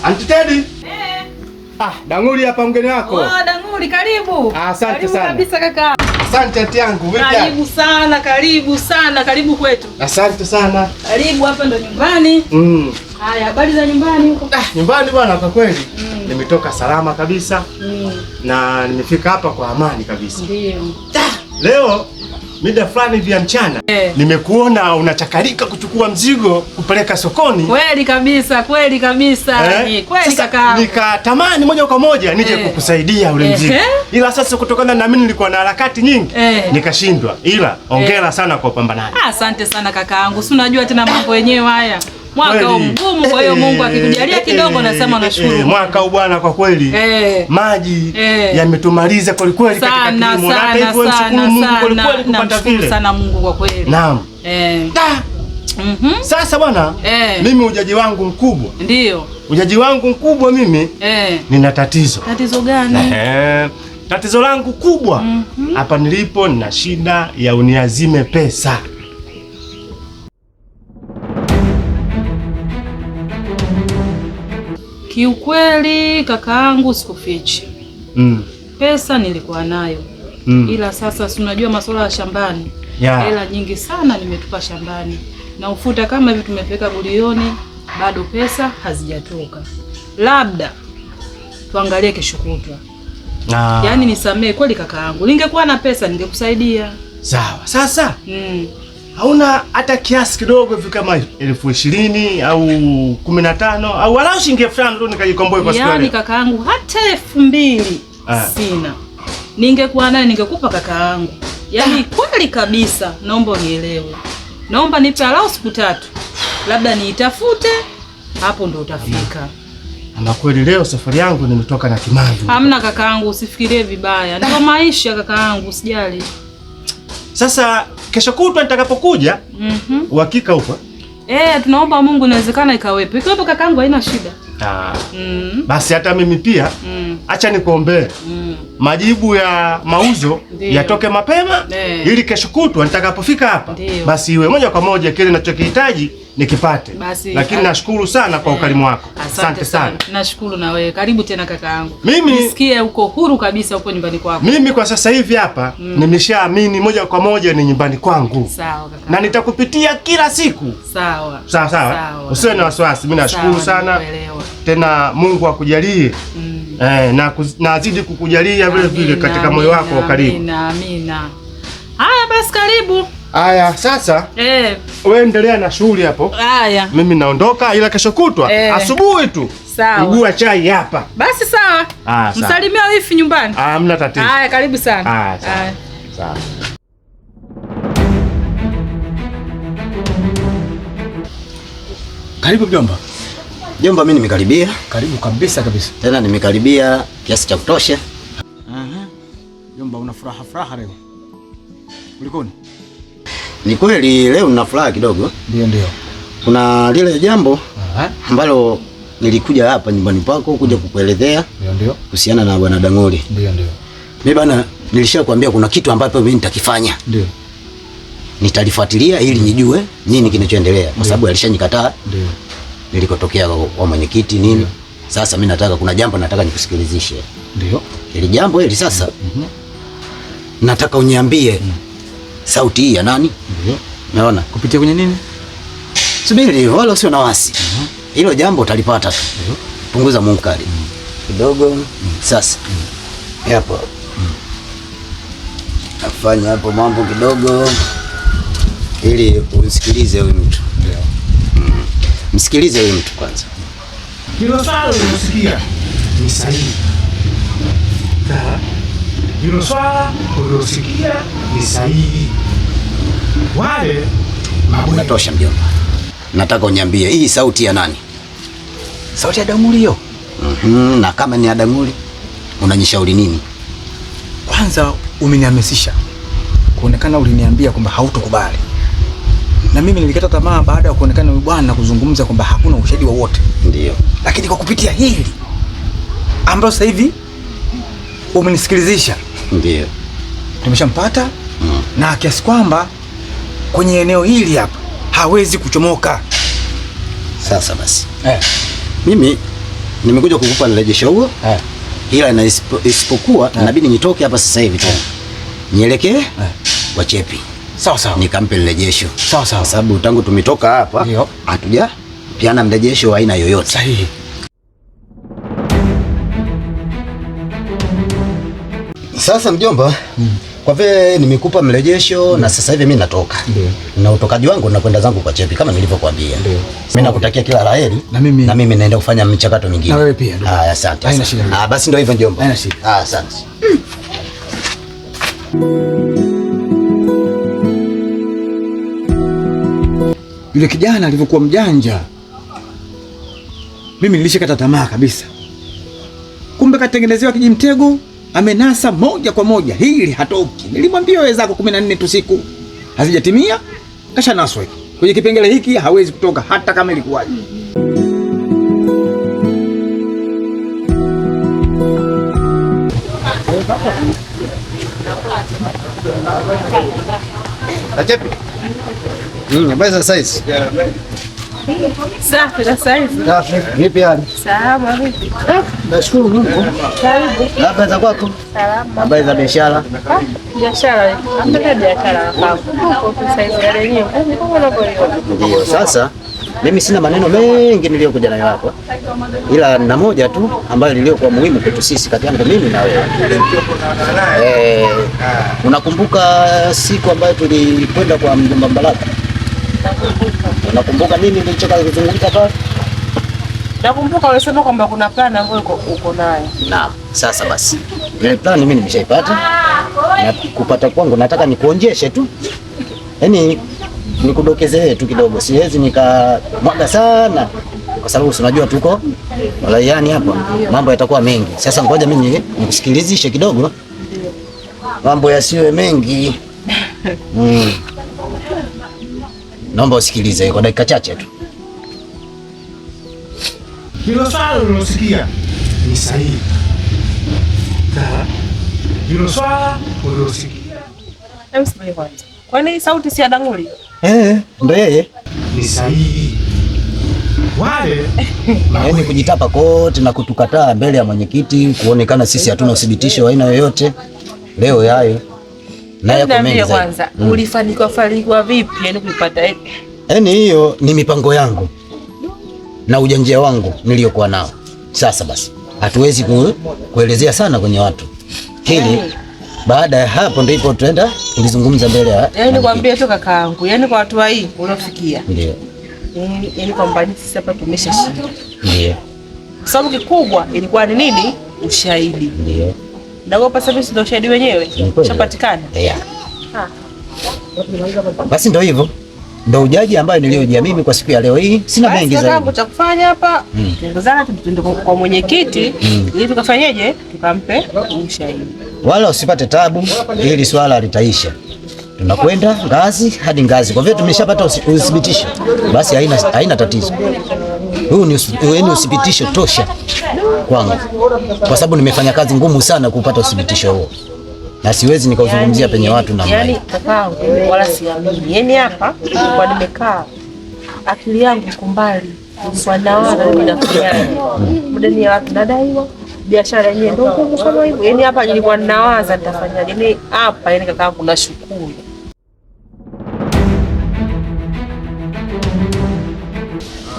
Auntie Teddy. Danguli hapa mgeni wako. Danguli karibu. Asante sana. Karibu kabisa kaka. Asante auntie yangu. Karibu sana, karibu kwetu. Asante sana. Karibu hapa ndo nyumbani. Haya, habari za nyumbani huko? Nyumbani bwana kwa kweli. Nimetoka salama kabisa. Na nimefika hapa kwa amani kabisa. Ndio. Leo mida fulani vya mchana nimekuona unachakarika kuchukua mzigo kupeleka sokoni. Kweli kabisa. Kweli kaka. Nikatamani moja kwa moja nije kukusaidia ule mzigo. Ila sasa kutokana na mimi nilikuwa na harakati nyingi nikashindwa. Ila hongera sana kwa upambanaji. Asante sana kakaangu. Si unajua tena mambo yenyewe haya. Mwaka mgumu, kwa hiyo Mungu akikujalia kidogo nasema nashukuru. Mwaka huu bwana kwa kweli maji yametumaliza kwa kweli katika kilimo. Na hata hivyo nashukuru Mungu kwa kweli kupata vile. Sana Mungu kwa kweli. Naam. Sasa bwana mimi ujaji wangu mkubwa. Ndio. Ujaji wangu mkubwa mimi nina tatizo. Tatizo gani? Tatizo langu kubwa hapa nilipo nina shida ya uniazime pesa. Kiukweli kakaangu sikufichi. Pesa nilikuwa nayo. Ila sasa si unajua masuala ya shambani. Hela nyingi sana nimetupa shambani. Na ufuta kama hivi tumepeka gulioni, bado pesa hazijatoka. Labda tuangalie kesho kutwa. Yaani nisamee kweli kakaangu. Ningekuwa na pesa ningekusaidia. Sawa. Sasa hauna hata kiasi kidogo hivi kama 20,000 au 15 au wala shilingi 5,000 tu nikajikomboe kwa siku. Yaani kakaangu hata 2,000 sina. Ningekuwa naye ningekupa kakaangu. Yaani kweli kabisa naomba unielewe. Naomba nipe alau siku 3. Labda niitafute hapo ndo utafika. Ama kweli leo safari yangu nimetoka na kimanzi. Hamna kakaangu, usifikirie vibaya. Ndio maisha kakaangu, usijali. Sasa kesho kutwa nitakapokuja uhakika upo? Tunaomba Mungu inawezekana ikawepo. Ikiwepo kakaangu haina shida. Basi hata mimi pia acha nikuombee majibu ya mauzo yatoke mapema ili kesho kutwa nitakapofika hapa basi iwe moja kwa moja kile ninachokihitaji nikipate. Lakini nashukuru sana kwa ukarimu wako. Asante sana. Nashukuru na wewe. Karibu tena kakaangu. Mimi nisikie uko huru kabisa huko nyumbani kwako. Mimi kwa sasa hivi hapa nimeshaamini moja kwa moja ni nyumbani kwangu. Sawa kaka. Na nitakupitia kila siku. Sawa. Sawa. Usiwe na wasiwasi. Mimi nashukuru sana. Tena Mungu akujalie. Na azidi kukujalia vile vile katika moyo wako wa karibu. Amina. Haya basi karibu. Haya sasa wewe endelea na shughuli hapo. Haya. Mimi naondoka ila kesho kutwa asubuhi tu. Sawa. Mguu chai hapa. Basi sawa. Msalimia wifi nyumbani. Hamna tatizo. Haya karibu sana. Haya. Sawa. Karibu mjomba. Mjomba mimi nimekaribia. Karibu kabisa. Tena nimekaribia kiasi cha kutosha. Mjomba una furaha leo. Kulikoni? Ni kweli leo nina furaha kidogo. Ndio. Kuna lile jambo ambalo nilikuja hapa nyumbani pako kuja kukuelezea. Ndio. Kuhusiana na bwana Danguli. Ndio. Mimi bana nilishakwambia kuna kitu ambacho mimi nitakifanya. Ndio. Nitalifuatilia ili nijue nini kinachoendelea kwa sababu alishanikataa. Ndio. Nilikotokea kwa mwenyekiti nini. Ndiyo. Sasa mimi kuna jambo nataka nikusikilizishe. Ndio. Ile jambo hili sasa nataka uniambie sauti hii ya nani? Ndio. Unaona? Kupitia kwenye nini? Subiri wala usio na wasi. Hilo jambo utalipata tu. Punguza munkari kidogo. Sasa hapo afanya hapo mambo kidogo ili usikilize huyu mtu. Ndio. Msikilize huyu mtu kwanza. Hilo swala ulisikia ni sahihi. Hilo swala ulisikia ni sahihi. Wale natosha mjomba. Nataka uniambie hii sauti ya nani? Sauti ya Danguli hiyo. Na kama ni ya Danguli unanishauri nini? Kwanza umenihamasisha. Kuonekana uliniambia kwamba hautokubali. Na mimi nilikata tamaa baada ya kuonekana huyu bwana kuzungumza kwamba hakuna ushahidi wowote. Ndio. Lakini kwa kupitia hili ambalo sasa hivi umenisikilizisha. Ndio. Tumeshampata na kiasi kwamba kwenye eneo hili hapa hawezi kuchomoka. Sasa basi mimi nimekuja kukupa mrejesho huo, ila isipokuwa inabidi nitoke hapa sasa hivi tena nielekee kwa Chepi. Sawa sawa, nikampe mrejesho. Sawa sawa, sababu tangu tumetoka hapa hatuja piana mrejesho wa aina yoyote. Sahihi. Sasa mjomba, kwa vile nimekupa mrejesho na sasa hivi mimi natoka. Na utokaji wangu nakwenda zangu kwa Chepi kama nilivyokuambia. Mimi nakutakia kila laheri na mimi naenda kufanya mchakato mingine. Na wewe pia. Asante. Basi ndio hivyo mjomba. Asante. Yule kijana alivyokuwa mjanja, mimi nilishakata tamaa kabisa. Kumbe katengenezewa kijimtego, amenasa moja kwa moja, hili hatoki. Nilimwambia wewe zako 14 tu siku hazijatimia, kasha naswa kwenye kipengele hiki, hawezi kutoka hata kama ilikuwaje. Chepi. Basi saizi. Safi na saizi. Vipi hali? Salama vipi? Nashukuru Mungu. Karibu. Habari za kwako? Salama. Habari za biashara? Biashara. Ambaye biashara hapo. Kwa saizi ya lenyewe. Kama unavyoiona. Ndio. Sasa mimi sina maneno mengi niliyokuja nayo hapa, ila na moja tu ambayo niliyokuwa muhimu kwetu sisi, kati yangu mimi na wewe. Unakumbuka siku ambayo tulikwenda kwa mjomba Mbaraka? Unakumbuka nini nilichoka kuzungumza pale? Nakumbuka ulisema kwamba kuna plan ambayo uko nayo. Naam. Sasa basi, ile plan mimi nimeshaipata, na kupata kwangu nataka nikuonjeshe tu, yaani nikudokezee tu kidogo, siwezi nikamwaga sana kwa sababu unajua tuko walaiani hapa, mambo yatakuwa mengi. Sasa ngoja mimi nikusikilizishe kidogo, mambo yasiwe mengi. Naomba usikilize kwa dakika chache tu. Hilo swala ulilosikia ni sahihi. Hilo swala ulilosikia. Msikie kwanza. Kwani sauti si ya Danguli? Ndio yeye. Ni sahihi. Wale yaani kujitapa kote na kutukataa mbele ya mwenyekiti, kuonekana sisi hatuna uthibitisho wa aina yoyote. Leo yayo na yako mengi kwanza. Ulifanikiwa vipi yani kuipata? Yaani hiyo ni mipango yangu na ujanja wangu niliyokuwa nao. Sasa basi hatuwezi kuelezea sana kwenye watu hili. Baada ya hapo ndipo tutaenda kulizungumza mbele ya yaani nikwambie tu kakaangu, yaani kwa watu hii uliofikia. Ndio. Yaani kwamba sisi hapa tumeshashinda. Ndio. Sababu kikubwa ilikuwa ni nini? Ushahidi. Ndio. Nagopa sababu ndio ushahidi wenyewe ushapatikana. Basi ndio hivyo. Ndio ujaji ambayo niliojia mimi kwa siku ya leo hii. Sina mengi zaidi. Sasa cha kufanya hapa, tuongozana tuende kwa mwenyekiti ili tukafanyeje? Tukampe ushahidi. Wala usipate tabu, hili swala litaisha. Tunakwenda ngazi hadi ngazi. Kwa vile tumeshapata uthibitisho, basi haina tatizo. Huu ni uthibitisho tosha kwangu, kwa sababu nimefanya kazi ngumu sana kupata uthibitisho huo, na siwezi nikauzungumzia penye watu na yani kakaangu, wala siamini. Yani hapa kwa nimekaa, akili yangu iko mbali, kwa naona mimi nafikiria muda ni watu nadaiwa biashara yenyewe ndio ngumu kama hivyo. Yani hapa nilikuwa ninawaza nitafanyaje. Yani hapa yani kakaangu nashukuru.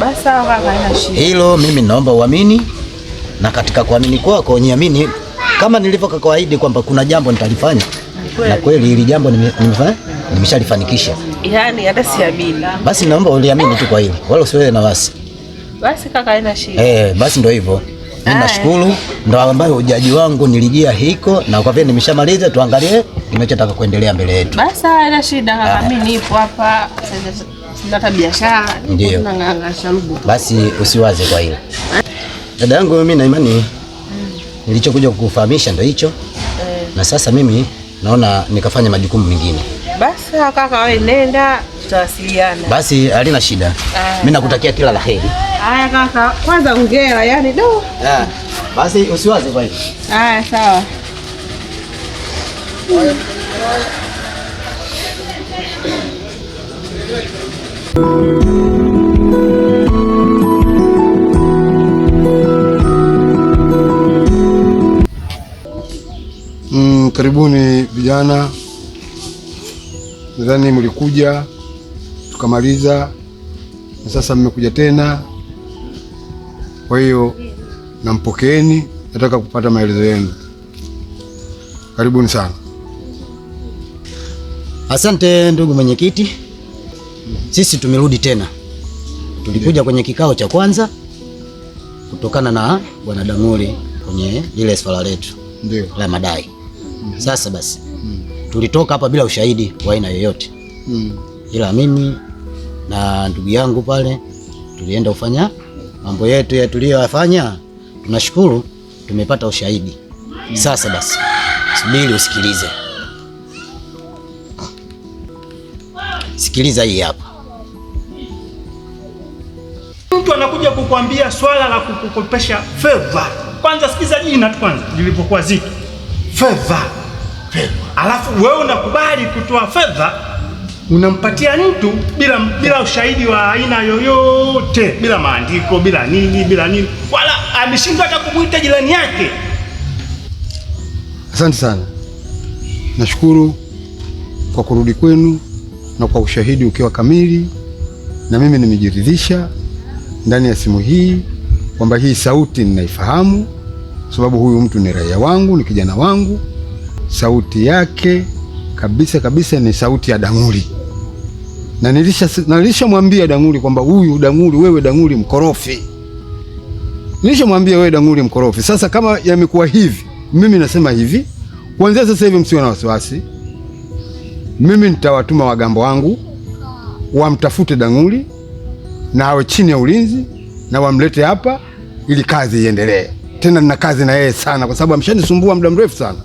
Basi kaka, haina shida. Hilo mimi naomba uamini, na katika kuamini kwako niamini kama nilivyokuahidi kwamba kuna jambo nitalifanya. Na kweli hili jambo nimeshalifanikisha. Yani hata siamini. Basi naomba uliamini tu kwa hili, wala usiwe na wasi. Basi kaka, haina shida. Basi ndio hivyo. Mimi nashukuru, ndo ambayo ujaji wangu nilijia hiko, na kwa vile nimeshamaliza, tuangalie nimechotaka kuendelea mbele yetu. Basi haina shida kaka, mimi nipo hapa. Sina biashara. Ndio. Basi usiwaze kwa hilo. Dada yangu, mimi na imani nilichokuja kukufahamisha ndio hicho. Na sasa mimi naona nikafanya majukumu mengine. Basi kaka, wewe nenda, tutawasiliana. Basi halina shida. Mimi nakutakia kila la heri. Haya kaka, kwanza hongera, yani do. Basi usiwaze kwa hilo. Haya sawa. Karibuni vijana, nadhani mlikuja tukamaliza na sasa mmekuja tena, kwa hiyo nampokeeni, nataka kupata maelezo yenu. Karibuni sana. Asante ndugu mwenyekiti, sisi tumerudi tena. Tulikuja kwenye kikao cha kwanza kutokana na bwana Dang'uli kwenye ile swala letu la madai. Sasa basi tulitoka hapa bila ushahidi wa aina yoyote, ila mimi na ndugu yangu pale tulienda kufanya mambo yetu ya tuliyoyafanya. Tunashukuru tumepata ushahidi. Sasa basi subiri usikilize. Sikiliza hii hapa. Mtu anakuja kukwambia swala la kukukopesha fedha. Kwanza sikiza jina tu kwanza lilipokuwa zito. Fedha. Alafu wewe unakubali kutoa fedha, unampatia mtu bila ushahidi wa aina yoyote, bila maandiko, bila nini, wala ameshindwa hata kumuita jirani yake. Asante sana. Nashukuru kwa kurudi kwenu na kwa ushahidi ukiwa kamili, na mimi nimejiridhisha ndani ya simu hii kwamba hii sauti ninaifahamu, sababu huyu mtu ni raia wangu, ni kijana wangu. Sauti yake kabisa ni sauti ya Dang'uli, na nilishamwambia Dang'uli kwamba huyu Dang'uli, wewe Dang'uli mkorofi. Nilishamwambia wewe Dang'uli mkorofi. Sasa kama yamekuwa hivi, mimi nasema hivi, kuanzia sasa hivi msiwe na wasiwasi. Mimi nitawatuma wagambo wangu wamtafute Dang'uli na awe chini ya ulinzi na wamlete hapa ili kazi iendelee. Tena nina kazi na yeye sana kwa sababu amshanisumbua muda mrefu sana.